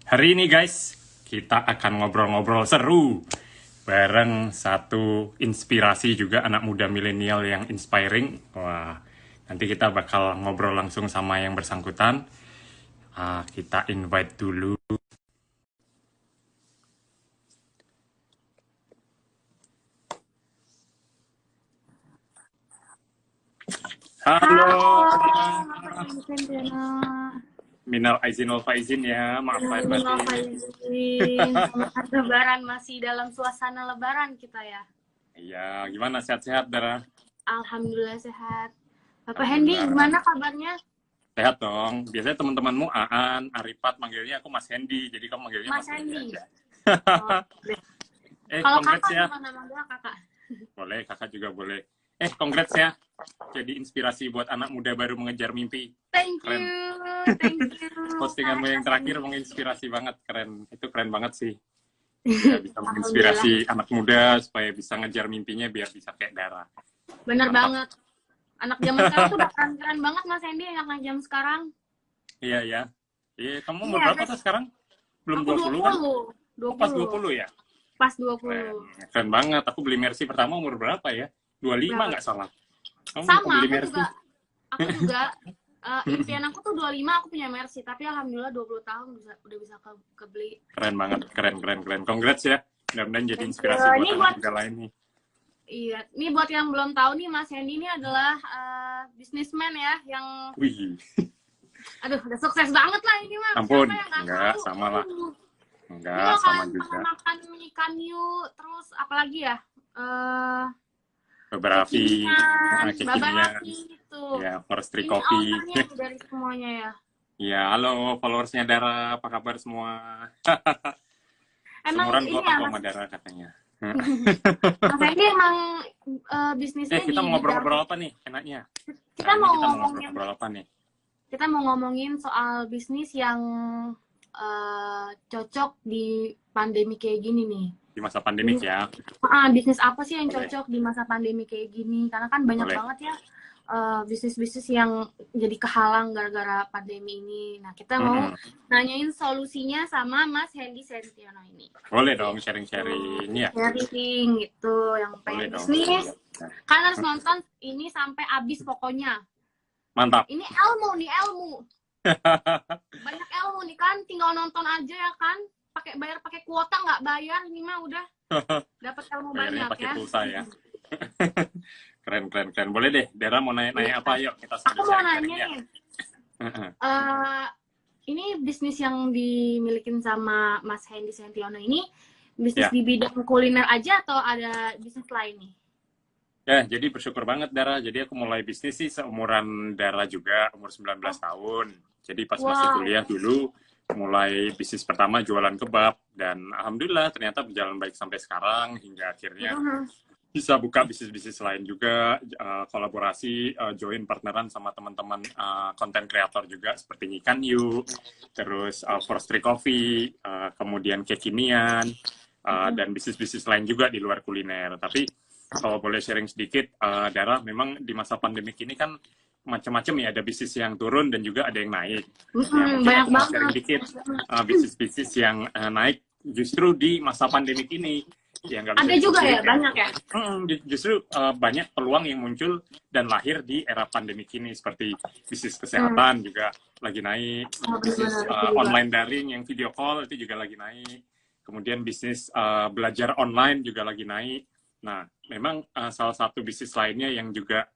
Hari ini guys, kita akan ngobrol-ngobrol seru bareng satu inspirasi juga anak muda milenial yang inspiring. Wah, nanti kita bakal ngobrol langsung sama yang bersangkutan. Kita invite dulu. Halo. Minal aizin wal faizin ya, maaf lahir batin. Selamat lebaran, masih dalam suasana lebaran kita ya. Iya, gimana sehat-sehat Dara? Alhamdulillah sehat. Bapak Hendy gimana kabarnya? Sehat dong. Biasanya teman-temanmu Aan, Aripat manggilnya aku Mas Hendy, jadi kamu manggilnya Mas Hendy aja. Kalau congrats kakak ya. gimana manggilnya kakak? Boleh, kakak juga boleh. Congrats ya. Jadi inspirasi buat anak muda baru mengejar mimpi. Thank you. Postinganmu yang terakhir menginspirasi banget, keren. Itu keren banget sih. Ya, bisa menginspirasi anak muda supaya bisa ngejar mimpinya biar bisa kayak Dara. Bener banget. Anak zaman sekarang tuh udah keren banget Mas Hendy, anak zaman sekarang. Iya, ya. Iya, kamu umur berapa tuh sekarang? Belum 20 kan? 20. Pas 20 ya? Pas 20. Keren banget. Aku beli Mercy pertama umur berapa ya? 25 nggak salah. Kamu sama, beli aku juga impian aku tuh 25 aku punya Mercy, tapi alhamdulillah 20 tahun udah bisa kebeli. Keren banget, keren. Congrats ya. Mudah-mudahan jadi inspirasi buat anak lain nih. Iya, ini buat yang belum tahu nih, Mas Hendy ini adalah bisnismen ya, yang aduh, udah sukses banget lah ini mah. Ampun, enggak, sama lah. Enggak, sama juga. Makan ikan hiu, terus apalagi ya? Beberapa kekinian itu. Ya, Forestry Coffee. Dari semuanya ya. Ya, halo followersnya Dara, apa kabar semua? Emang semuran gua sama Dara katanya. Mas Hendy emang bisnisnya kita mau ngobrol-ngobrol apa nih enaknya? Kita mau ngobrol apa nih? Kita mau ngomongin soal bisnis yang cocok di pandemi kayak gini nih. Di masa pandemik ya. Bisnis apa sih yang cocok di masa pandemi kayak gini? Karena kan banyak banget ya bisnis-bisnis yang jadi kehalang gara-gara pandemi ini. Nah, kita mau nanyain solusinya sama Mas Hendy Sentiono ini. Boleh dong sharing-sharing ya. Sharing gitu, yang pengen bisnis. Kan harus nonton ini sampai habis pokoknya. Mantap. Ini ilmu. Banyak ilmu nih kan, tinggal nonton aja ya kan. Bayar pakai kuota nggak bayar, ini mah udah dapat ilmu banyak pakai ya. Pulsa ya. Keren. Boleh deh, Dara mau nanya apa? Yuk kita sambil sharing-sharing ya. Ini bisnis yang dimiliki sama Mas Hendy Sentiono ini bisnis di bidang kuliner aja atau ada bisnis lain nih? Ya, jadi bersyukur banget Dara. Jadi aku mulai bisnis sih seumuran Dara juga, umur 19 tahun. Jadi pas masih kuliah dulu, mulai bisnis pertama jualan kebab. Dan alhamdulillah ternyata berjalan baik sampai sekarang, hingga akhirnya bisa buka bisnis-bisnis lain juga, kolaborasi, join partneran sama teman-teman konten kreator juga, seperti Ikan Yu, terus Forestry Coffee, kemudian kekinian, dan bisnis-bisnis lain juga di luar kuliner. Tapi kalau boleh sharing sedikit, Dara, memang di masa pandemik ini kan macam-macam ya, ada bisnis yang turun dan juga ada yang naik. Banyak banget. Sharing dikit bisnis-bisnis yang naik justru di masa pandemik ini. Ada juga ya, banyak ya? Justru banyak peluang yang muncul dan lahir di era pandemik ini, seperti bisnis kesehatan juga lagi naik, bisnis online daring yang video call itu juga lagi naik, kemudian bisnis belajar online juga lagi naik. Nah, memang salah satu bisnis lainnya yang juga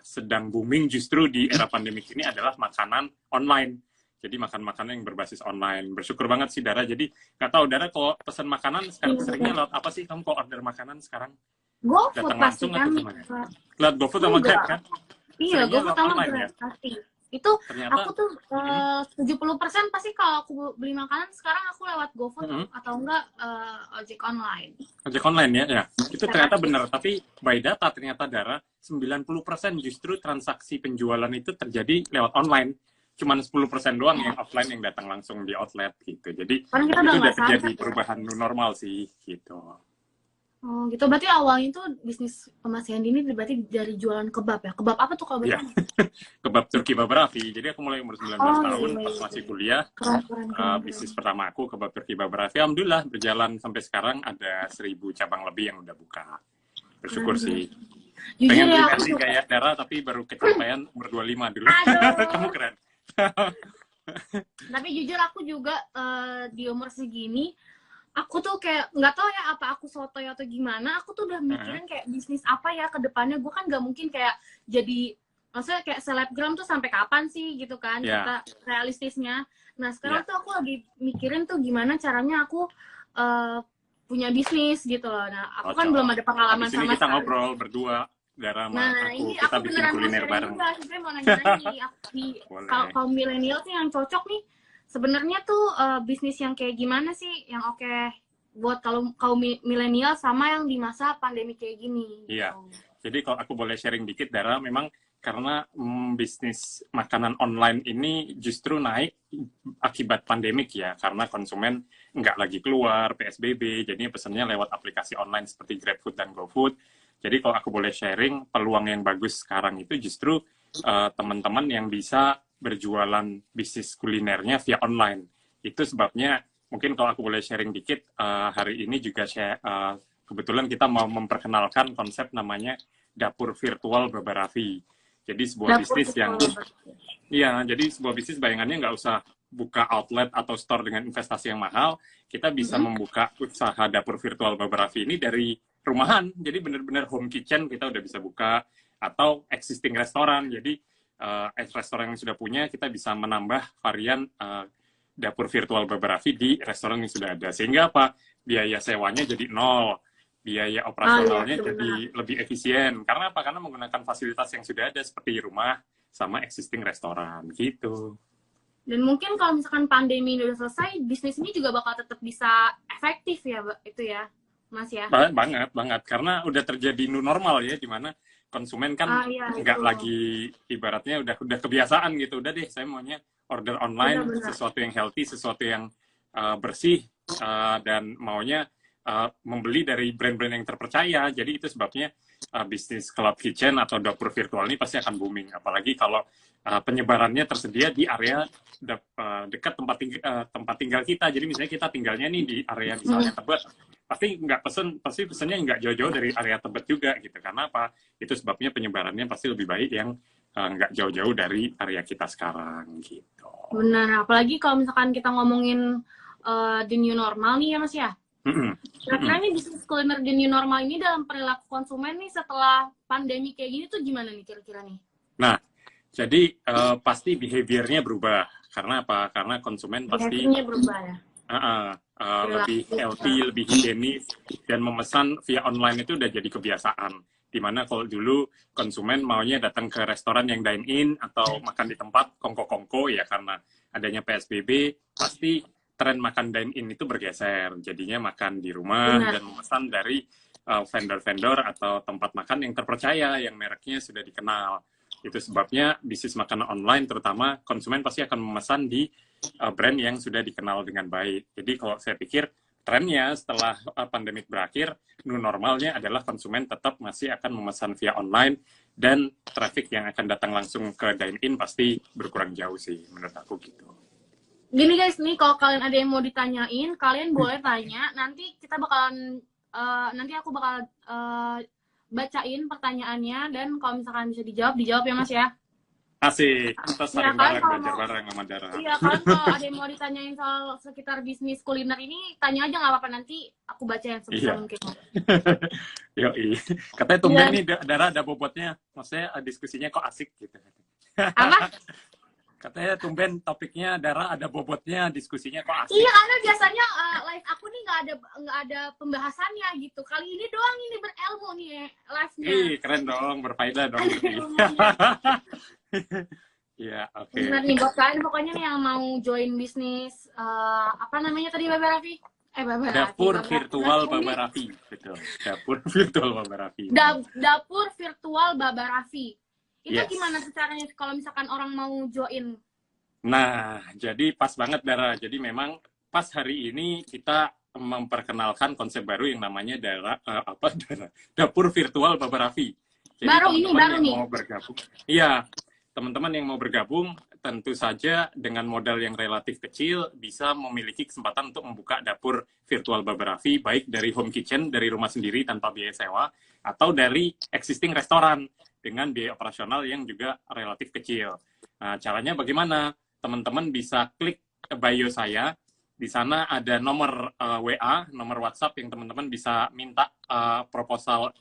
sedang booming justru di era pandemik ini adalah makanan online. Jadi makan-makanan yang berbasis online. Bersyukur banget sih Dara. Jadi nggak tahu Dara kalau pesan makanan sekarang seringnya lewat apa sih? Kamu kalau order makanan sekarang? GoFood datang langsung kan? atau gimana? Lewat GoFood sama Grab kan? Iya, GoFood sama Grab pasti. Itu ternyata, aku tuh 70% pasti kalau aku beli makanan sekarang aku lewat GoFood atau enggak ojek online. Ojek online ya. Itu ternyata benar, tapi by data ternyata Dara 90% justru transaksi penjualan itu terjadi lewat online. Cuman 10% doang yang offline yang datang langsung di outlet gitu. Jadi itu udah terjadi perubahan normal sih gitu. Oh gitu, berarti awalnya tuh bisnis Mas Hendy ini berarti dari jualan kebab ya? Kebab apa tuh kalau Iya, boleh? kebab Turki Babarafi. Jadi aku mulai umur 19 Oh iya, tahun iya, pas iya. masih kuliah. Keren, keren, keren, keren. Bisnis pertama aku kebab Turki Babarafi. Alhamdulillah berjalan sampai sekarang ada 1.000 cabang lebih yang udah buka. Keren, Bersyukur keren. sih. Jujur Pengen ya, beli aku Mercy juga. kayak Dara tapi baru kecapean umur 25 dulu. Kamu Aduh. keren. Tapi jujur aku juga di umur segini, aku tuh kayak nggak tahu ya apa aku sotoy atau gimana. Aku tuh udah mikirin kayak bisnis apa ya ke depannya. Gue kan nggak mungkin kayak jadi, maksudnya kayak selebgram tuh sampai kapan sih gitu kan, Ya, kita realistisnya. Nah sekarang ya, tuh aku lagi mikirin tuh gimana caranya aku eh, punya bisnis gitu loh. Nah aku kan belum cocok. ada pengalaman Habis ini sama kita sekali. ngobrol berdua, Dara sama Nah, aku. ini Kita aku bikin beneran mau kuliner sharing bareng. juga. Sebenarnya mau nanya-nanya nih, di Boleh. kaum milenial sih yang cocok nih. Sebenarnya tuh bisnis yang kayak gimana sih yang oke buat kalau kaum milenial sama yang di masa pandemi kayak gini? Iya. Gitu. Jadi kalau aku boleh sharing dikit, Dara, memang karena bisnis makanan online ini justru naik akibat pandemik ya, karena konsumen nggak lagi keluar, PSBB, jadinya pesannya lewat aplikasi online seperti GrabFood dan GoFood. Jadi kalau aku boleh sharing, peluang yang bagus sekarang itu justru teman-teman yang bisa berjualan bisnis kulinernya via online. Itu sebabnya, mungkin kalau aku boleh sharing dikit, hari ini juga kebetulan kita mau memperkenalkan konsep namanya dapur virtual Babarafi. Jadi sebuah Dapur bisnis yang, virtual. iya, jadi sebuah bisnis bayangannya nggak usah buka outlet atau store dengan investasi yang mahal, kita bisa membuka usaha dapur virtual Babarafi ini dari rumahan. Jadi benar-benar home kitchen kita udah bisa buka, atau existing restoran. Jadi restoran yang sudah punya, kita bisa menambah varian dapur virtual Babarafi di restoran yang sudah ada. Sehingga apa? Biaya sewanya jadi nol, biaya Iya, operasionalnya jadi benar. lebih efisien. Karena apa? Karena menggunakan fasilitas yang sudah ada seperti rumah sama existing restoran gitu. Dan mungkin kalau misalkan pandemi ini udah selesai, bisnis ini juga bakal tetap bisa efektif ya, itu ya, Mas ya. Banget, banget. Karena udah terjadi new normal ya, di mana konsumen kan Iya nggak itu. lagi, ibaratnya udah kebiasaan gitu. Udah deh, saya maunya order online, Benar-benar. sesuatu yang healthy, sesuatu yang bersih, dan maunya membeli dari brand-brand yang terpercaya. Jadi itu sebabnya bisnis cloud kitchen atau dapur virtual ini pasti akan booming. Apalagi kalau penyebarannya tersedia di area dekat tempat tinggal kita. Jadi misalnya kita tinggalnya nih di area misalnya Tebet, pasti pesennya nggak jauh-jauh dari area Tebet juga gitu. Karena apa? Itu sebabnya penyebarannya pasti lebih baik yang nggak jauh-jauh dari area kita sekarang gitu. Benar, apalagi kalau misalkan kita ngomongin the new normal nih ya Mas ya. Kira-kira nih bisnis kuliner the new normal ini dalam perilaku konsumen nih setelah pandemi kayak gini tuh gimana nih kira-kira nih? Nah, jadi pasti behavior-nya berubah. Karena apa? Karena konsumen pasti Behaviornya berubah ya. lebih healthy, lebih higienis, dan memesan via online itu udah jadi kebiasaan. Dimana kalau dulu konsumen maunya datang ke restoran yang dine-in atau makan di tempat kongko-kongko ya, karena adanya PSBB, pasti tren makan dine-in itu bergeser. Jadinya makan di rumah. Benar. Dan memesan dari vendor-vendor atau tempat makan yang terpercaya, yang mereknya sudah dikenal. Itu sebabnya bisnis makanan online terutama konsumen pasti akan memesan di brand yang sudah dikenal dengan baik. Jadi kalau saya pikir trennya setelah pandemik berakhir, new normalnya adalah konsumen tetap masih akan memesan via online, dan traffic yang akan datang langsung ke dine-in pasti berkurang jauh sih, menurut aku gitu. Gini guys, nih kalau kalian ada yang mau ditanyain, kalian boleh tanya. Nanti kita bakalan, nanti aku bakal bacain pertanyaannya, dan kalau misalkan bisa dijawab ya Mas ya. Asik, kita sering Ya, belajar bareng sama Dara. Iya, kalian kalau ada yang mau ditanyain soal sekitar bisnis kuliner ini, tanya aja nggak apa-apa, nanti aku bacain sebisa mungkin. Yoi. Katanya tumben nih Dara ada bobotnya, maksudnya diskusinya kok asik gitu. Apa? Katanya tumben topiknya Dara ada bobotnya, diskusinya kok asik. Iya, karena biasanya live aku nih nggak ada pembahasannya gitu. Kali ini doang ini berilmu nih live-nya. Ih, keren dong, berfaedah dong. Iya, oke. Benar nih buat kalian pokoknya nih yang mau join bisnis apa namanya tadi Babarafi? Dapur virtual Babarafi, betul. Dapur virtual Babarafi. Dapur virtual Babarafi. Itu gimana caranya kalau misalkan orang mau join? Nah, jadi pas banget Dara. Jadi memang pas hari ini kita memperkenalkan konsep baru yang namanya dapur virtual Baba Raffi. Jadi baru nih. Mau bergabung, iya, teman-teman yang mau bergabung tentu saja dengan modal yang relatif kecil bisa memiliki kesempatan untuk membuka dapur virtual Baba Raffi, baik dari home kitchen, dari rumah sendiri tanpa biaya sewa, atau dari existing restoran dengan biaya operasional yang juga relatif kecil. Nah, caranya bagaimana? Teman-teman bisa klik bio saya. Di sana ada nomor WA, nomor WhatsApp yang teman-teman bisa minta proposal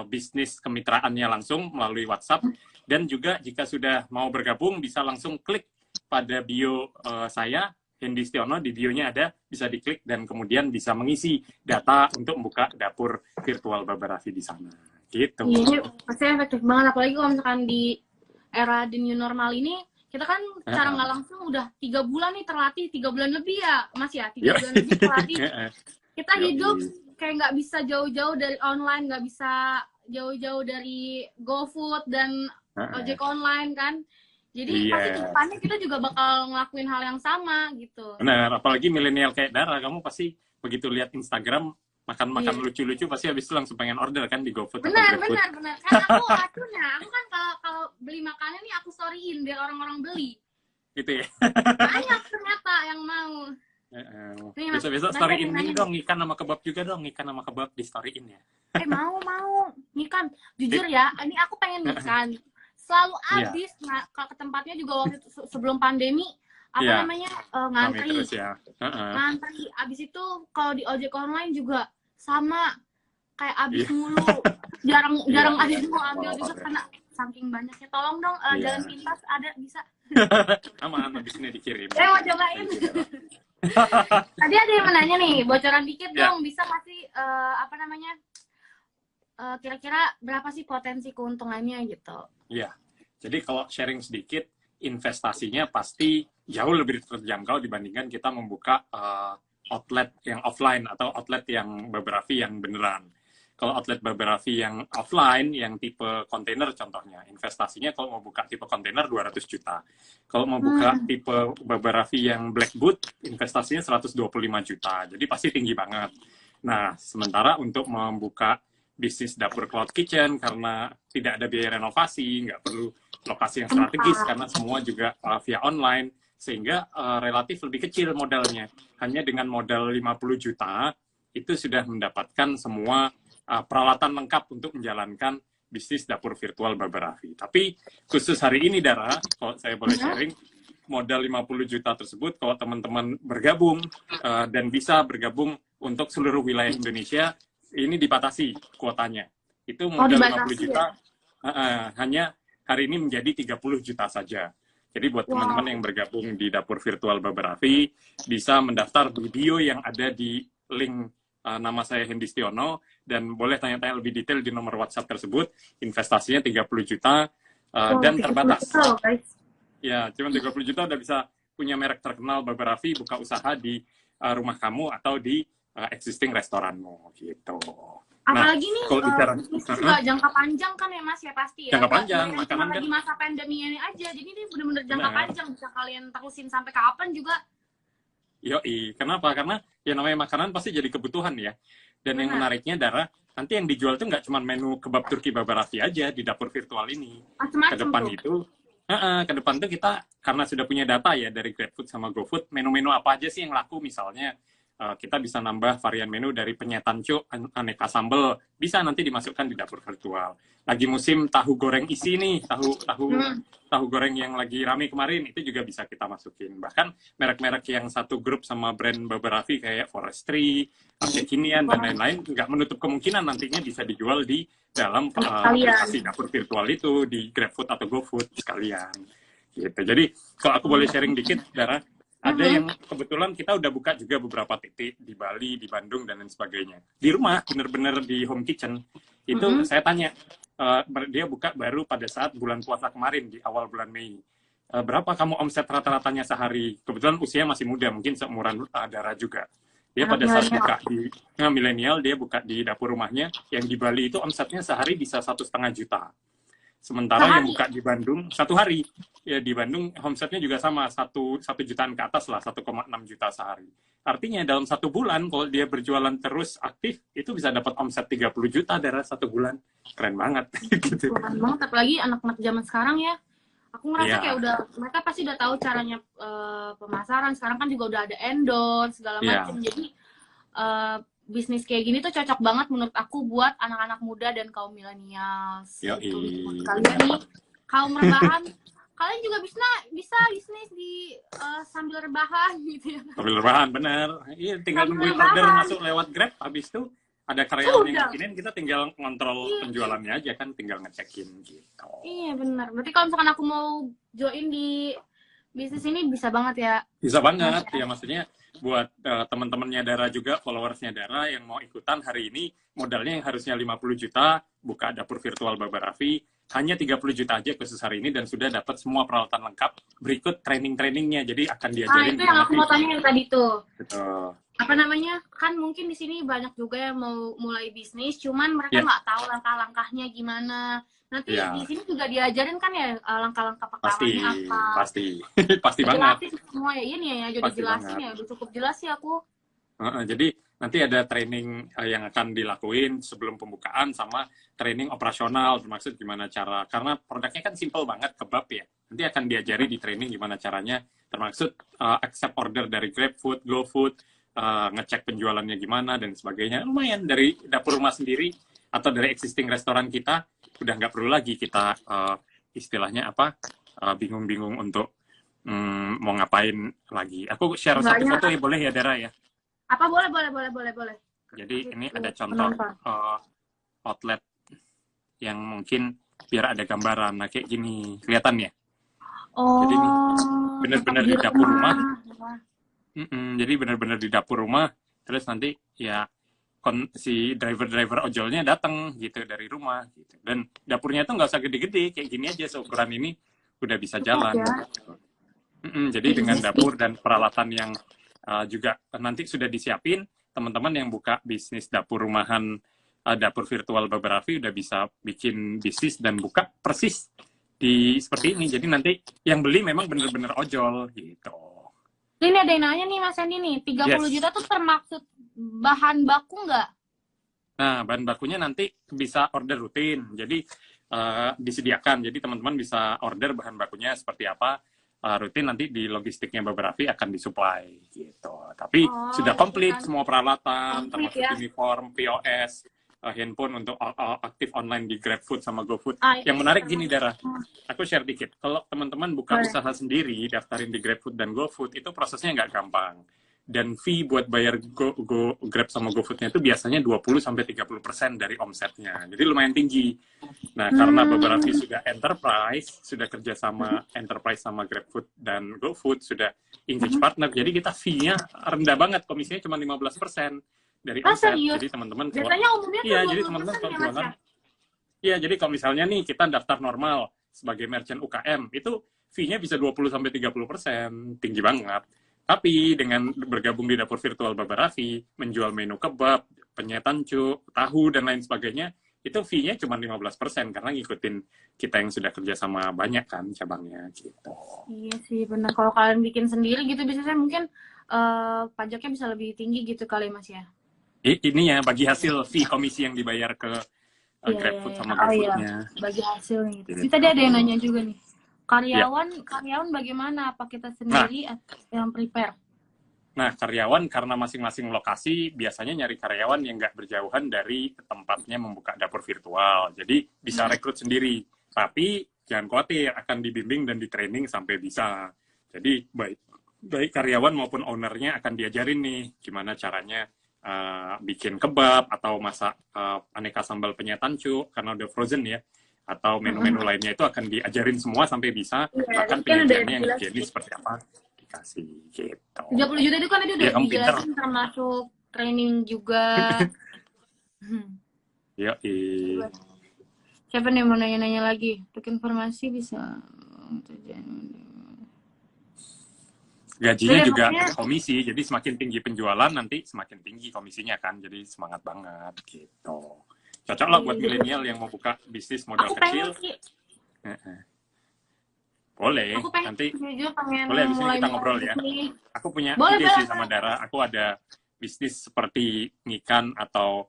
bisnis kemitraannya langsung melalui WhatsApp. Dan juga jika sudah mau bergabung, bisa langsung klik pada bio saya, Hendy Setiono, di bionya ada, bisa diklik dan kemudian bisa mengisi data untuk membuka dapur virtual Baba Raffi di sana. Gitu. Iya, pasti efektif banget, apalagi kalau misalkan di era the new normal ini, kita kan cara nggak langsung udah 3 bulan nih terlatih, 3 bulan lebih ya, Mas ya, 3 bulan lebih terlatih. Kita hidup kayak nggak bisa jauh-jauh dari online, nggak bisa jauh-jauh dari GoFood dan ojek online kan. Jadi pasti ke depannya kita juga bakal ngelakuin hal yang sama gitu. Benar, apalagi milenial kayak Dara, kamu pasti begitu lihat Instagram makan-makan lucu-lucu pasti habis itu langsung pengen order kan di GoFood. Benar. Kan aku kan kalau beli makanan nih aku storyin biar orang-orang beli. Gitu ya. Banyak ternyata yang mau. Besok-besok storyin ini dong, ikan sama kebab juga dong, ikan sama kebab di storyin ya. Mau. Nih kan, jujur ya, ini aku pengen ikan. Selalu habis ke tempatnya juga waktu itu sebelum pandemi namanya ngantri. Terus ya. Ngantri. Abis itu kalau di ojek online juga sama kayak abis mulu. Jarang ada yang mau ambil juga karena saking banyaknya. Tolong dong jalan pintas ada bisa. Aman, habis ini dikirim. Saya mau cobain. Tadi ada yang menanya nih, bocoran dikit dong, bisa masih kira-kira berapa sih potensi keuntungannya gitu? Iya, jadi kalau sharing sedikit, investasinya pasti jauh lebih terjangkau dibandingkan kita membuka outlet yang offline atau outlet yang Baba Raffi yang beneran. Kalau outlet Baba Raffi yang offline, yang tipe kontainer contohnya, investasinya kalau mau buka tipe kontainer 200 juta. Kalau mau buka tipe Baba Raffi yang black boot, investasinya 125 juta. Jadi pasti tinggi banget. Nah, sementara untuk membuka bisnis dapur cloud kitchen, karena tidak ada biaya renovasi, nggak perlu lokasi yang strategis, karena semua juga via online, sehingga relatif lebih kecil modalnya. Hanya dengan modal 50 juta, itu sudah mendapatkan semua peralatan lengkap untuk menjalankan bisnis dapur virtual Baba Raffi. Tapi khusus hari ini, Dara, kalau saya boleh sharing, modal 50 juta tersebut, kalau teman-teman bergabung dan bisa bergabung untuk seluruh wilayah Indonesia, ini dibatasi kuotanya. Itu modal 50 juta, hanya hari ini menjadi 30 juta saja. Jadi buat teman-teman yang bergabung di dapur virtual Baba Raffi, bisa mendaftar di bio yang ada di link nama saya Hendy Setiono, dan boleh tanya-tanya lebih detail di nomor WhatsApp tersebut. Investasinya 30 juta dan terbatas. Ya, cuma 30 juta udah bisa punya merek terkenal Baba Raffi, buka usaha di rumah kamu atau di existing restoranmu gitu. Apalagi nih juga jangka panjang kan ya Mas ya pasti ya. Jangka panjang, makanan kan di masa pandemi ini aja. Jadi ini benar-benar jangka panjang, bisa kalian terusin sampai kapan juga. Yoi, kenapa? Karena yang namanya makanan pasti jadi kebutuhan ya. Dan yang menariknya, Dara, nanti yang dijual tuh nggak cuma menu kebab Turki Baba Raffi aja di dapur virtual ini. Ke depan tuh kita, karena sudah punya data ya dari GrabFood sama GoFood, menu-menu apa aja sih yang laku kita bisa nambah varian menu dari penyetan cuk, aneka sambal, bisa nanti dimasukkan di dapur virtual. Lagi musim tahu goreng isi nih, tahu goreng yang lagi rame kemarin, itu juga bisa kita masukin. Bahkan merek-merek yang satu grup sama brand Baba Raffi kayak Forestry, Kekinian, dan lain-lain, nggak menutup kemungkinan nantinya bisa dijual di dalam aplikasi dapur virtual itu, di GrabFood atau GoFood sekalian. Gitu. Jadi, kalau aku boleh sharing dikit, Dara, ada yang kebetulan kita udah buka juga beberapa titik di Bali, di Bandung, dan lain sebagainya. Di rumah, bener-bener di home kitchen, itu saya tanya, dia buka baru pada saat bulan puasa kemarin, di awal bulan Mei. Berapa kamu omset rata-ratanya sehari? Kebetulan usia masih muda, mungkin seumuran Dara juga. Dia pada saat buka di milenial, dia buka di dapur rumahnya, yang di Bali itu omsetnya sehari bisa 1,5 juta. Sementara yang buka di Bandung 1 hari, ya di Bandung omsetnya juga sama 1 jutaan ke atas lah, 1,6 juta sehari. Artinya dalam 1 bulan kalau dia berjualan terus aktif itu bisa dapat omset 30 juta dalam 1 bulan. Keren banget. Gitu. Keren banget, apalagi anak-anak zaman sekarang ya. Aku ngerasa kayak udah mereka pasti udah tahu caranya pemasaran. Sekarang kan juga udah ada endorse segala macam. Jadi bisnis kayak gini tuh cocok banget menurut aku buat anak-anak muda dan kaum milenial. Gitu. Kalian nih kaum rebahan, kalian juga bisa bisnis di sambil rebahan gitu ya. Sambil rebahan, bener. Iya, tinggal nungguin order masuk lewat Grab, habis itu ada karyawan yang bikinin, kita tinggal ngontrol penjualannya aja kan, tinggal ngecekin gitu. Iya benar. Berarti kalau misalkan aku mau join di bisnis ini bisa banget ya? Bisa banget, ya maksudnya buat teman-temannya Dara juga, followersnya Dara yang mau ikutan hari ini, modalnya yang harusnya 50 juta, buka dapur virtual Baba Raffi, hanya 30 juta aja khusus hari ini dan sudah dapat semua peralatan lengkap berikut training-trainingnya. Jadi akan diajarin. Itu yang aku mau tanya yang tadi tuh. Betul. Apa namanya, kan mungkin di sini banyak juga yang mau mulai bisnis, cuman mereka nggak tahu langkah-langkahnya gimana. Nanti di sini juga diajarin kan ya langkah-langkah pertamanya apa. Pasti banget. Semua ya ini ya, jadi jelasin ya, udah cukup jelas sih aku. Jadi nanti ada training yang akan dilakuin sebelum pembukaan sama training operasional, termasuk gimana cara, karena produknya kan simple banget, kebab ya. Nanti akan diajari di training gimana caranya, termasuk accept order dari GrabFood, GoFood, ngecek penjualannya gimana dan sebagainya. Lumayan dari dapur rumah sendiri atau dari existing restoran kita udah nggak perlu lagi kita istilahnya bingung-bingung untuk mau ngapain lagi. Aku share satu foto ya, boleh ya Dara ya? Apa boleh. Jadi ini ada contoh outlet yang mungkin biar ada gambaran. Nah kayak gini kelihatan ya. Jadi ini benar-benar di dapur rumah. Jadi benar-benar di dapur rumah, terus nanti ya si driver ojolnya datang gitu dari rumah gitu. Dan dapurnya tuh nggak usah gede-gede, kayak gini aja seukuran ini udah bisa jalan. Gitu. Jadi dengan dapur dan peralatan yang juga nanti sudah disiapin, teman-teman yang buka bisnis dapur rumahan, dapur virtual Baba Raffi udah bisa bikin bisnis dan buka persis di seperti ini. Jadi nanti yang beli memang benar-benar ojol gitu. Ini ada yang nanya nih Mas Andi nih, 30 juta tuh termaksud bahan baku nggak? Nah, bahan bakunya nanti bisa order rutin, jadi disediakan. Jadi teman-teman bisa order bahan bakunya seperti apa, rutin nanti di logistiknya Baba Raffi akan disuplai gitu. Tapi sudah komplit semua peralatan, termasuk uniform, POS, handphone untuk aktif online di GrabFood sama GoFood. Yang menarik gini Dara, aku share dikit. Kalau teman-teman buka usaha sendiri, daftarin di GrabFood dan GoFood, itu prosesnya nggak gampang. Dan fee buat bayar Grab sama GoFoodnya itu biasanya 20-30% dari omsetnya. Jadi lumayan tinggi. Nah, karena Baba Raffi sudah enterprise, sudah kerja sama enterprise sama GrabFood dan GoFood, sudah engage partner, jadi kita fee-nya rendah banget, komisinya cuma 15%. Dari omset. Jadi teman-teman jadi teman-teman kalau jualan jadi kalau misalnya nih kita daftar normal sebagai merchant UKM itu fee-nya bisa 20-30%, tinggi banget. Tapi dengan bergabung di dapur virtual Baba Raffi, menjual menu kebab, penyetan cuk, tahu dan lain sebagainya, itu fee-nya cuma 15% karena ngikutin kita yang sudah kerja sama banyak kan cabangnya gitu. Iya sih benar, kalau kalian bikin sendiri gitu biasanya mungkin pajaknya bisa lebih tinggi gitu kali Mas ya. Ini ya bagi hasil fee komisi yang dibayar ke GrabFood sama GoFood-nya. Bagi hasil gitu. Ini tadi ada yang nanya juga nih. Karyawan bagaimana? Apa kita sendiri atau yang prepare? Nah, karyawan karena masing-masing lokasi biasanya nyari karyawan yang nggak berjauhan dari tempatnya membuka dapur virtual. Jadi bisa rekrut sendiri. Tapi jangan khawatir, akan dibimbing dan di-training sampai bisa. Jadi baik karyawan maupun ownernya akan diajarin nih gimana caranya bikin kebab atau masak aneka sambal penyetan cuk karena udah frozen ya, atau menu-menu lainnya itu akan diajarin semua sampai bisa. Bahkan penyajiannya yang jadi seperti apa dikasih gitu. 30 juta itu kan tadi udah dijelasin termasuk training juga. Siapa nih mau nanya-nanya lagi? Untuk informasi bisa gajinya juga komisi, jadi semakin tinggi penjualan nanti semakin tinggi komisinya kan, jadi semangat banget gitu. Cocok lah buat milenial yang mau buka bisnis modal kecil. Boleh, Aku pengen nanti jujur pengen boleh abis ini mulai kita ngobrol ya. bisnis. Aku punya Boleh, ide boleh, sih sama boleh. Dara. Aku ada bisnis seperti ngikan atau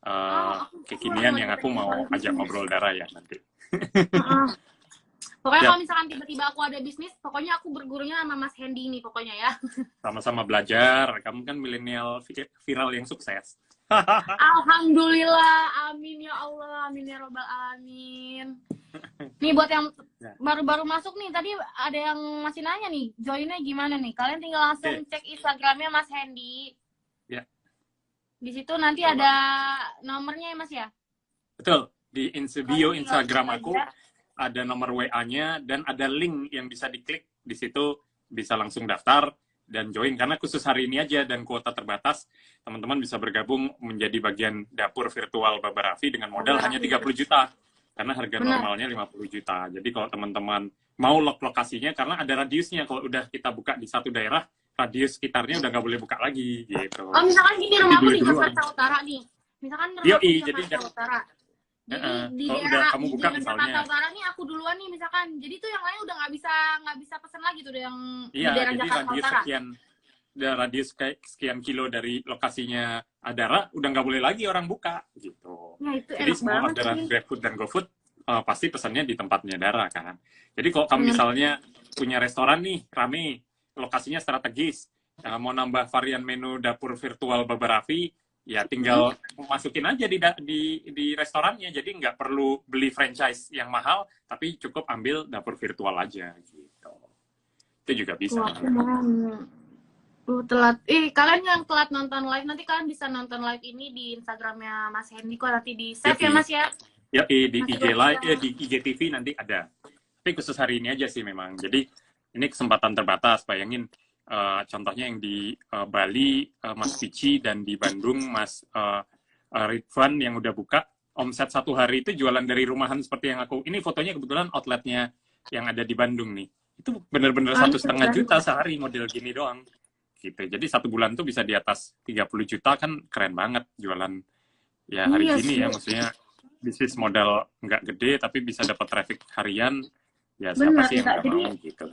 Oh, aku baru kekinian mau yang aku ceritain soal mau ajak bisnis. ngobrol Dara ya nanti. Heeh. Pokoknya Siap, kalau misalkan tiba-tiba aku ada bisnis, pokoknya aku bergurunya sama Mas Hendy ini pokoknya ya. sama-sama belajar. Kamu kan milenial viral yang sukses. Alhamdulillah, amin ya Allah, amin ya robbal alamin. Nih buat yang Ya. baru-baru masuk nih, tadi ada yang masih nanya nih, joinnya gimana nih? Kalian tinggal langsung Oke. cek Instagramnya Mas Hendy. Ya. Di situ nanti Betul ada banget. nomornya ya Mas ya? Betul. Di bio Kalian tinggal Instagram cek aku aja. ada nomor WA-nya dan ada link yang bisa diklik. Di situ bisa langsung daftar dan join. Karena khusus hari ini aja dan kuota terbatas, teman-teman bisa bergabung menjadi bagian dapur virtual Baba Raffi dengan modal hanya 30 juta. Karena harga Benar. normalnya 50 juta. Jadi kalau teman-teman mau lokasinya, karena ada radiusnya. Kalau udah kita buka di satu daerah, radius sekitarnya udah nggak boleh buka lagi. Gitu. Oh misalkan gini rumahku Dibeli di duluan. Jakarta Utara nih. Misalkan rumahku Yoi, di jadi Jakarta Utara. Jadi di kalau udah daerah kamu di buka daerah misalnya, Jakarta Utara nih aku duluan nih misalkan. Jadi tuh yang lain udah nggak bisa pesen lagi tuh yang di iya, daerah jadi Jakarta radius Utara. radius kayak sekian kilo dari lokasinya Adara, udah nggak boleh lagi orang buka, gitu. Ya itu Jadi enak semua banget orderan sih. GrabFood dan GoFood pasti pesannya di tempatnya Dara, kan. Jadi kalau kamu Bener. misalnya punya restoran nih, rame, lokasinya strategis, mau nambah varian menu dapur virtual Baba Raffi, ya tinggal masukin aja di restorannya. Jadi nggak perlu beli franchise yang mahal, tapi cukup ambil dapur virtual aja, gitu. Itu juga bisa. Wah, telat. Kalian yang telat nonton live, nanti kalian bisa nonton live ini di Instagramnya Mas Hendy kok, nanti di save ya Mas ya. Ya, di Masih IG Live, ada. di IGTV nanti ada. Tapi khusus hari ini aja sih memang. Jadi ini kesempatan terbatas. Bayangin contohnya yang di Bali Mas Pici dan di Bandung Mas Ridvan yang udah buka, omset satu hari itu jualan dari rumahan seperti yang aku. Ini fotonya kebetulan outletnya yang ada di Bandung nih. Itu bener-bener 1,5 juta sehari model gini doang. Gitu. Jadi satu bulan tuh bisa di atas 30 juta, kan keren banget jualan ya hari Iya gini sih. ya, maksudnya bisnis modal nggak gede tapi bisa dapat traffic harian, ya siapa Benar, sih yang nggak mau gitu.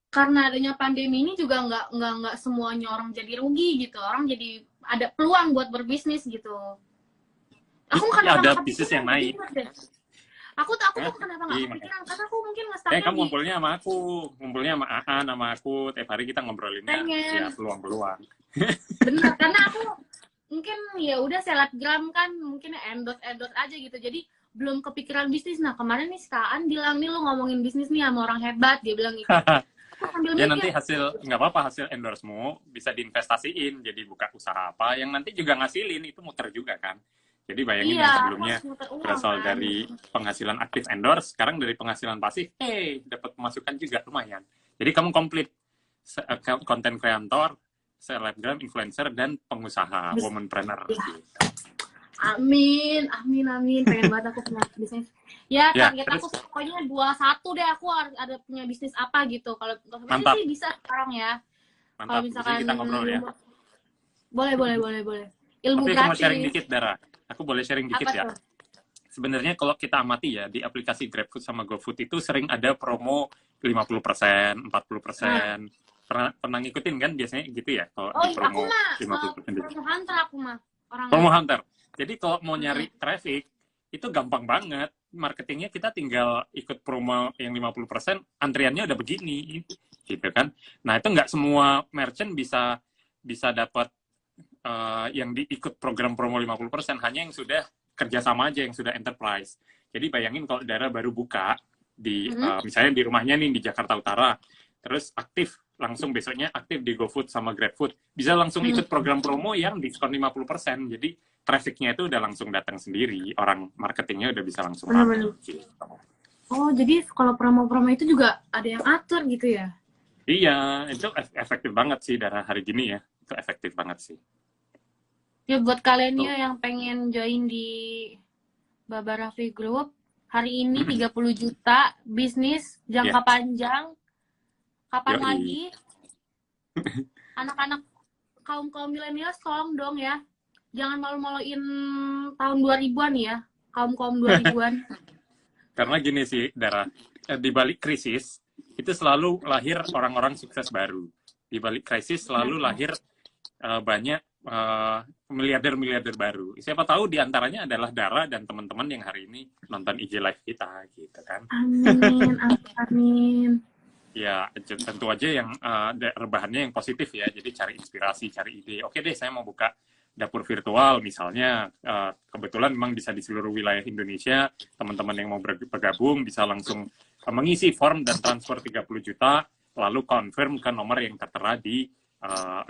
Karena adanya pandemi ini juga nggak semuanya orang jadi rugi gitu, orang jadi ada peluang buat berbisnis gitu. Aku kenapa Ada nggak bisnis kepikiran yang naik. deh. Aku tuh kenapa nggak kepikiran, karena aku mungkin nge-startnya Kamu ngumpulnya sama aku, ngumpulnya sama Aan, sama aku, tiap hari kita ngobrolinnya ya peluang-peluang. Bener, karena aku mungkin ya udah selebgram kan, mungkin endot aja gitu, jadi belum kepikiran bisnis. Nah kemarin nih Kaan bilang nih, lu ngomongin bisnis nih sama orang hebat, dia bilang gitu. Ya nanti hasil, nggak apa-apa, hasil endorse-mu bisa diinvestasiin, jadi buka usaha apa yang nanti juga ngasilin, itu muter juga kan. Jadi bayangin yang sebelumnya berasal dari penghasilan aktif endorse, sekarang dari penghasilan pasif, dapat pemasukan juga lumayan. Jadi kamu komplit konten kreator, selebgram, influencer, dan pengusaha, womanpreneur. Gitu. Amin. Pengen banget aku punya bisnis. Ya, target aku pokoknya 21 deh, aku ada punya bisnis apa gitu. Kalau mantap sih bisa sekarang ya. Kalau misalkan kita ngobrol ya. Boleh. Ilmu tapi gratis. Aku mau sharing dikit, Dara. Aku boleh sharing dikit ya. Tuh? Sebenarnya kalau kita amati ya, di aplikasi GrabFood sama GoFood itu sering ada promo 50%, 40%. Pernah ngikutin kan biasanya gitu ya? Kalau di promo aku 50%. Promo Hunter. Jadi kalau mau nyari traffic, itu gampang banget. Marketingnya kita tinggal ikut promo yang 50%, antriannya udah begini. Gitu kan. Nah, itu nggak semua merchant bisa dapat yang diikut program promo 50%, hanya yang sudah kerjasama aja, yang sudah enterprise. Jadi bayangin kalau Dara baru buka di misalnya di rumahnya nih di Jakarta Utara, terus aktif langsung besoknya aktif di GoFood sama GrabFood, bisa langsung ikut program promo yang diskon 50%. Jadi trafficnya itu udah langsung datang sendiri, orang marketingnya udah bisa langsung gitu. Oh, jadi kalau promo-promo itu juga ada yang atur gitu ya? Iya, itu efektif banget sih Dara hari gini ya. Itu efektif banget sih. Ya buat kalian yang pengen join di Baba Raffi Group, hari ini 30 juta, bisnis jangka panjang, kapan lagi? Anak-anak kaum milenial tolong dong ya, jangan malu-maluin tahun 2000-an ya, kaum 2000-an. Karena gini sih, Dara, di balik krisis itu selalu lahir orang-orang sukses baru. Di balik krisis selalu lahir banyak miliarder-miliarder baru. Siapa tahu di antaranya adalah Dara dan teman-teman yang hari ini nonton IG live kita, gitu kan? Amin, amin. Ya, tentu aja yang rebahannya yang positif ya. Jadi cari inspirasi, cari ide. Oke deh, saya mau buka dapur virtual misalnya. Kebetulan memang bisa di seluruh wilayah Indonesia. Teman-teman yang mau bergabung bisa langsung mengisi form dan transfer 30 juta, lalu confirm ke nomor yang tertera di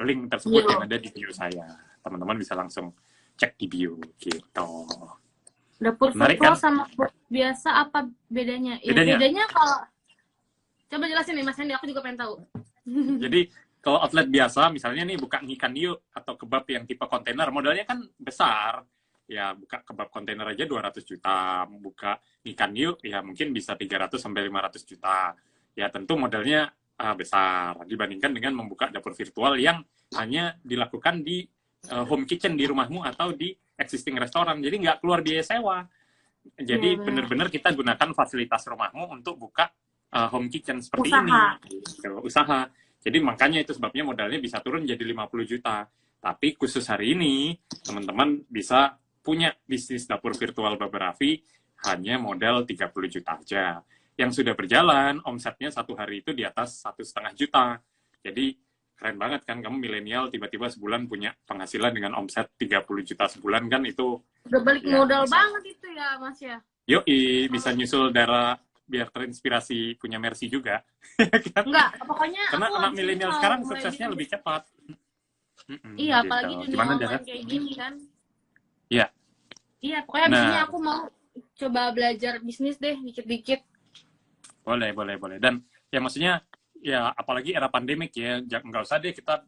link tersebut yang ada di bio saya. Teman-teman bisa langsung cek di bio gitu. Dapur virtual kan? Sama biasa apa bedanya? Bedanya kalau coba jelasin nih Mas Hendy, aku juga pengen tahu. Jadi kalau outlet biasa misalnya nih buka ikan yuk atau kebab yang tipe kontainer, modalnya kan besar. Ya buka kebab kontainer aja 200 juta, buka ikan yuk ya mungkin bisa 300 sampai 500 juta. Ya tentu modalnya besar dibandingkan dengan membuka dapur virtual yang hanya dilakukan di home kitchen di rumahmu atau di existing restoran. Jadi nggak keluar biaya sewa. Jadi benar-benar kita gunakan fasilitas rumahmu untuk buka home kitchen seperti ini. Gitu, usaha. Jadi makanya itu sebabnya modalnya bisa turun jadi 50 juta. Tapi khusus hari ini, teman-teman bisa punya bisnis dapur virtual Baba Raffi hanya modal 30 juta aja. Yang sudah berjalan, omsetnya satu hari itu di atas 1,5 juta. Jadi keren banget kan, kamu milenial tiba-tiba sebulan punya penghasilan dengan omset 30 juta sebulan kan itu. Udah balik ya, modal bisa banget itu ya Mas ya. Yoi, bisa nyusul Dara biar terinspirasi punya Mercy juga. Kan? Enggak, pokoknya karena anak milenial sekarang suksesnya lebih cepat. Iya, apalagi dunia online kayak gini kan. Iya. Iya, pokoknya abis ini aku mau coba belajar bisnis deh dikit-dikit. Boleh. Dan ya maksudnya ya apalagi era pandemik ya, nggak usah deh kita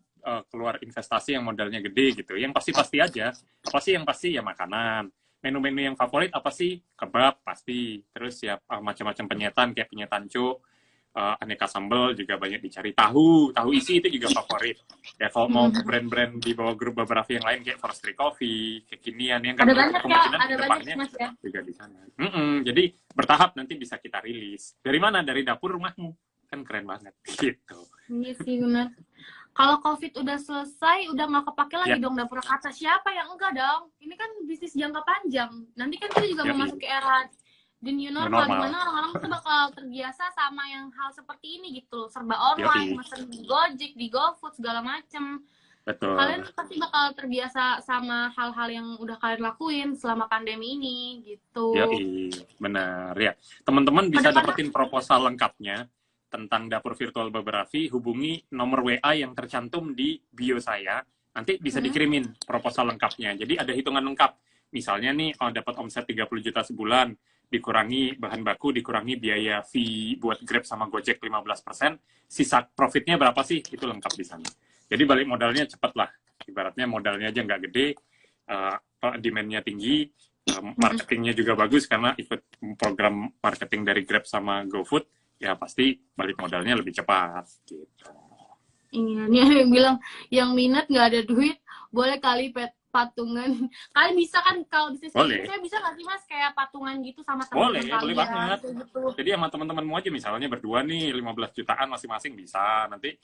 keluar investasi yang modalnya gede gitu. Yang pasti-pasti aja. Apa sih yang pasti? Ya makanan. Menu-menu yang favorit apa sih? Kebab pasti. Terus ya macam-macam penyetan kayak penyetan cuk, aneka sambal juga banyak dicari. Tahu isi itu juga favorit. Ya kalau mau brand-brand di bawah grup beberapa yang lain kayak Forestry Coffee, kekinian yang kan kemungkinan depannya juga di sana. Jadi bertahap nanti bisa kita rilis. Dari mana? Dari dapur rumahmu. Kan keren banget gitu. Iya sih benar. Kalau COVID udah selesai, udah nggak kepake lagi dong dapur. Kata siapa yang enggak dong? Ini kan bisnis jangka panjang. Nanti kan kita juga memasuki era the new normal, dimana orang-orang tuh bakal terbiasa sama yang hal seperti ini gitu. Serba online, mesen di Gojek, di GoFood, segala macem. Betul. Kalian pasti bakal terbiasa sama hal-hal yang udah kalian lakuin selama pandemi ini gitu. Benar ya. Teman-teman bisa dapetin proposal lengkapnya tentang dapur virtual Baba Raffi, hubungi nomor WA yang tercantum di bio saya. Nanti bisa dikirimin proposal lengkapnya. Jadi ada hitungan lengkap. Misalnya nih, dapat omset 30 juta sebulan, dikurangi bahan baku, dikurangi biaya fee buat Grab sama Gojek 15%, sisa profitnya berapa sih? Itu lengkap di sana. Jadi balik modalnya cepat lah. Ibaratnya modalnya aja nggak gede, demand-nya tinggi, marketingnya juga bagus karena ikut program marketing dari Grab sama GoFood, ya pasti balik modalnya lebih cepat gitu. Iya, nih yang bilang yang minat nggak ada duit, boleh kali patungan. Kalian bisa kan kalau bisnis ini, saya bisa nggak sih Mas kayak patungan gitu sama teman-teman kalian? Boleh banget. Gitu. Jadi sama teman-temanmu aja misalnya berdua nih 15 jutaan masing-masing bisa. Nanti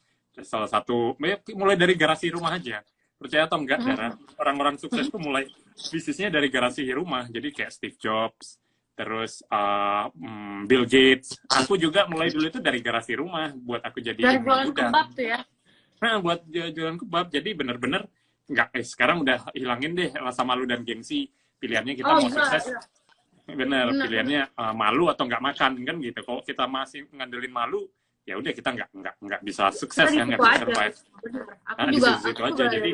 salah satu mulai dari garasi rumah aja. Percaya atau enggak, Dara? Orang-orang sukses tuh mulai bisnisnya dari garasi rumah. Jadi kayak Steve Jobs, terus Bill Gates. Aku juga mulai dulu itu dari garasi rumah buat aku jadi jualan kebab tuh ya. Nah, buat jualan kebab. Jadi bener-bener sekarang udah hilangin deh rasa malu dan gengsi. Pilihannya kita mau sukses. Bener, pilihannya malu atau nggak makan kan gitu. Kalau kita masih ngandelin malu, ya udah kita nggak bisa sukses kan, nggak bisa survive. Di situ aja. Jadi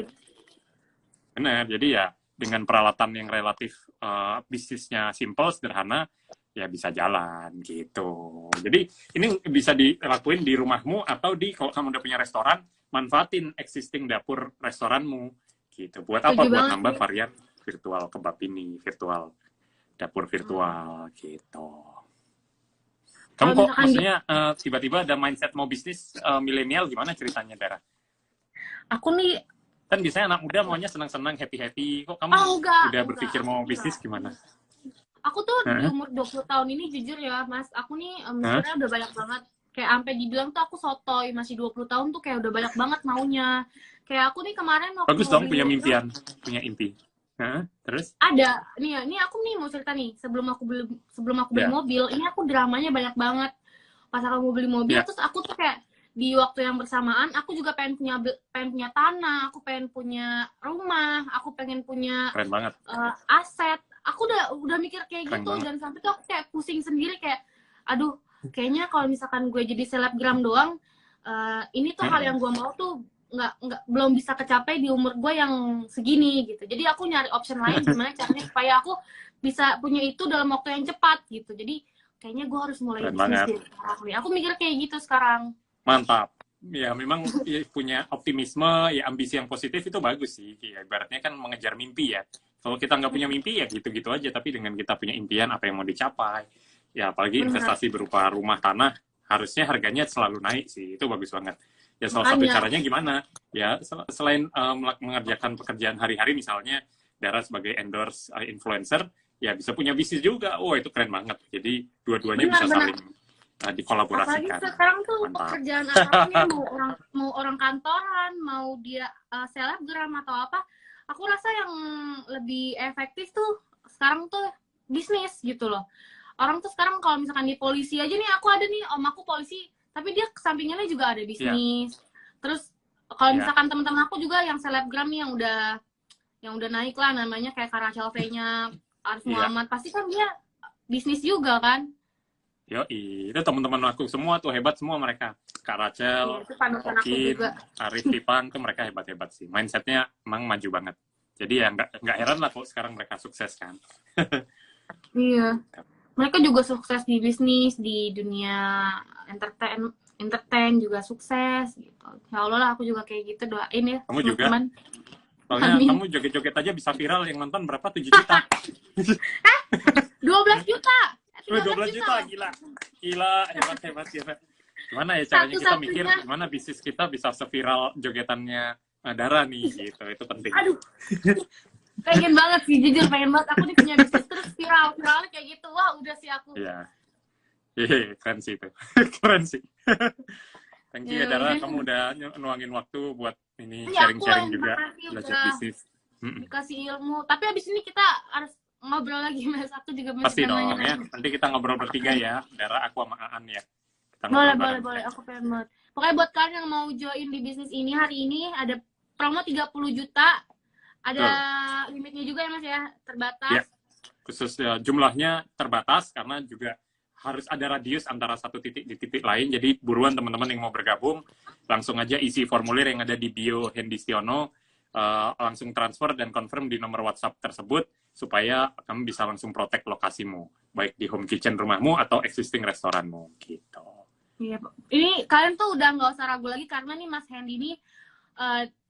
benar. Jadi ya dengan peralatan yang relatif bisnisnya simple, sederhana, ya bisa jalan gitu. Jadi ini bisa dilakuin di rumahmu atau kalau kamu udah punya restoran, manfaatin existing dapur restoranmu gitu. Buat apa? Buat nambah varian virtual kebab ini, virtual dapur virtual gitu. Kamu kok maksudnya tiba-tiba ada mindset mau bisnis milenial, gimana ceritanya, Dara? Aku nih kan biasanya anak muda maunya senang-senang, happy-happy. Kok kamu udah berpikir mau bisnis gimana? Aku tuh di umur 20 tahun ini jujur ya, Mas, aku nih mikirnya udah banyak banget. Kayak sampai dibilang tuh aku sotoy, masih 20 tahun tuh kayak udah banyak banget maunya. Kayak aku nih kemarin waktu Bagus dong punya mimpian, punya impi. Terus? Ada. Nih aku nih mau cerita nih, sebelum aku beli mobil, ini aku dramanya banyak banget. Pas aku mau beli mobil, terus aku tuh kayak di waktu yang bersamaan aku juga pengen punya tanah, aku pengen punya rumah, aku pengen punya keren banget. Aset. Aku udah mikir kayak keren gitu banget. Dan sampai tuh aku kayak pusing sendiri kayak aduh, kayaknya kalau misalkan gue jadi selebgram doang, ini tuh hal yang gue mau tuh belum bisa kecapai di umur gue yang segini gitu. Jadi aku nyari option lain gimana caranya supaya aku bisa punya itu dalam waktu yang cepat gitu. Jadi kayaknya gue harus mulai bisnis dari sekarang nih. Aku mikir kayak gitu sekarang. Mantap. Ya memang ya, punya optimisme, ya ambisi yang positif itu bagus sih. Ya, ibaratnya kan mengejar mimpi ya. Kalau kita nggak punya mimpi ya gitu-gitu aja. Tapi dengan kita punya impian apa yang mau dicapai, ya apalagi investasi berupa rumah tanah, harusnya harganya selalu naik sih. Itu bagus banget. Ya salah satu caranya gimana? Ya selain mengerjakan pekerjaan hari-hari, misalnya Dara sebagai endorse influencer, ya bisa punya bisnis juga. Oh itu keren banget. Jadi dua-duanya bisa saling dikolaborasikan. Apalagi sekarang tuh pekerjaan apapun ya, mau orang kantoran, mau dia selebgram atau apa, aku rasa yang lebih efektif tuh sekarang tuh bisnis gitu loh. Orang tuh sekarang kalau misalkan di polisi aja nih, aku ada nih om aku polisi, tapi dia kesampingannya juga ada bisnis. Terus kalau misalkan teman-teman aku juga yang selebgram nih yang udah naik lah namanya kayak Kak Rachel V-nya Arif Muhammad, pasti kan dia bisnis juga kan. Yoi, itu teman-teman aku semua tuh hebat semua mereka. Kak Rachel, Okin, Arif, Pipang, tuh mereka hebat-hebat sih. Mindsetnya emang maju banget. Jadi ya nggak heran lah kalau sekarang mereka sukses kan. Iya. Mereka juga sukses di bisnis, di dunia entertain juga sukses gitu. Ya Allah lah, aku juga kayak gitu, doain ya. Kamu juga? Soalnya kamu joget-joget aja bisa viral, yang nonton berapa? 7 juta. 12 juta. 12 juta, gila, hebat. Gimana ya caranya kita mikir gimana bisnis kita bisa seviral jogetannya Dara nih gitu, itu penting. Aduh, pengen banget sih, jujur pengen banget aku nih punya bisnis terus viralnya kayak gitu, wah udah sih aku. Iya, keren sih itu, keren sih. Thank you ya Dara, kamu udah nuangin waktu buat ini sharing-sharing juga, belajar bisnis. Dikasih ilmu, tapi abis ini kita harus ngobrol lagi, Mas. Aku juga pasti dong ya. Nanti kita ngobrol bertiga ya. Dara, aku sama Aan ya. Boleh. Aku pengen banget. Pokoknya buat kalian yang mau join di bisnis ini, hari ini ada promo 30 juta. Ada limitnya juga ya, Mas ya? Terbatas. Ya. Khusus jumlahnya terbatas karena juga harus ada radius antara satu titik di titik lain. Jadi buruan teman-teman yang mau bergabung, langsung aja isi formulir yang ada di bio Hendy Stiono. Langsung transfer dan confirm di nomor WhatsApp tersebut supaya kamu bisa langsung protect lokasimu, baik di home kitchen rumahmu atau existing restoranmu gitu. Iya, ini kalian tuh udah nggak usah ragu lagi karena nih Mas Hendy ini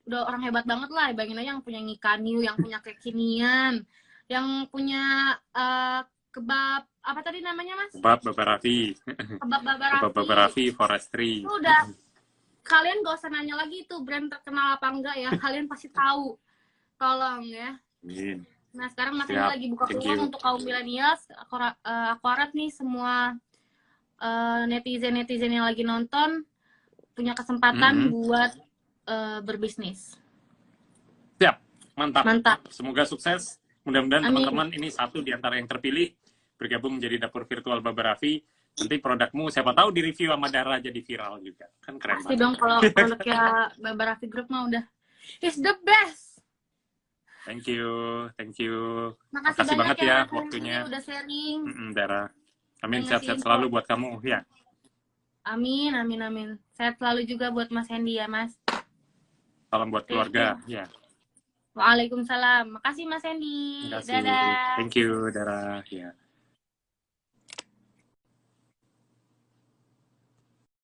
udah orang hebat banget lah. Bayangin aja yang punya Ngikaniu, yang punya kekinian, yang punya kebab apa tadi namanya Mas? Kebab Babarafi. Kebab Babarafi Forestry. Itu udah kalian gak usah nanya lagi itu brand terkenal apa enggak ya, kalian pasti tahu. Tolong ya. Nah sekarang Mas Hendy lagi buka peluang untuk kaum milenials. Aku harap nih semua netizen yang lagi nonton punya kesempatan buat berbisnis. Siap, mantap. Semoga sukses. Mudah-mudahan teman-teman ini satu di antara yang terpilih bergabung menjadi dapur virtual Babarafi. Nanti produkmu siapa tahu di review sama Dara jadi viral juga. Kan keren banget. Pasti dong kalau produknya Babarafi Group mah udah it's the best. Thank you. Makasih banget ya waktunya. Udah sharing. Dara. Amin, sehat-sehat selalu buat kamu ya. Amin. Sehat selalu juga buat Mas Hendy ya, Mas. Salam buat keluarga ya. Waalaikumsalam. Makasih Mas Hendy. Dadah. Thank you, Dara. Ya.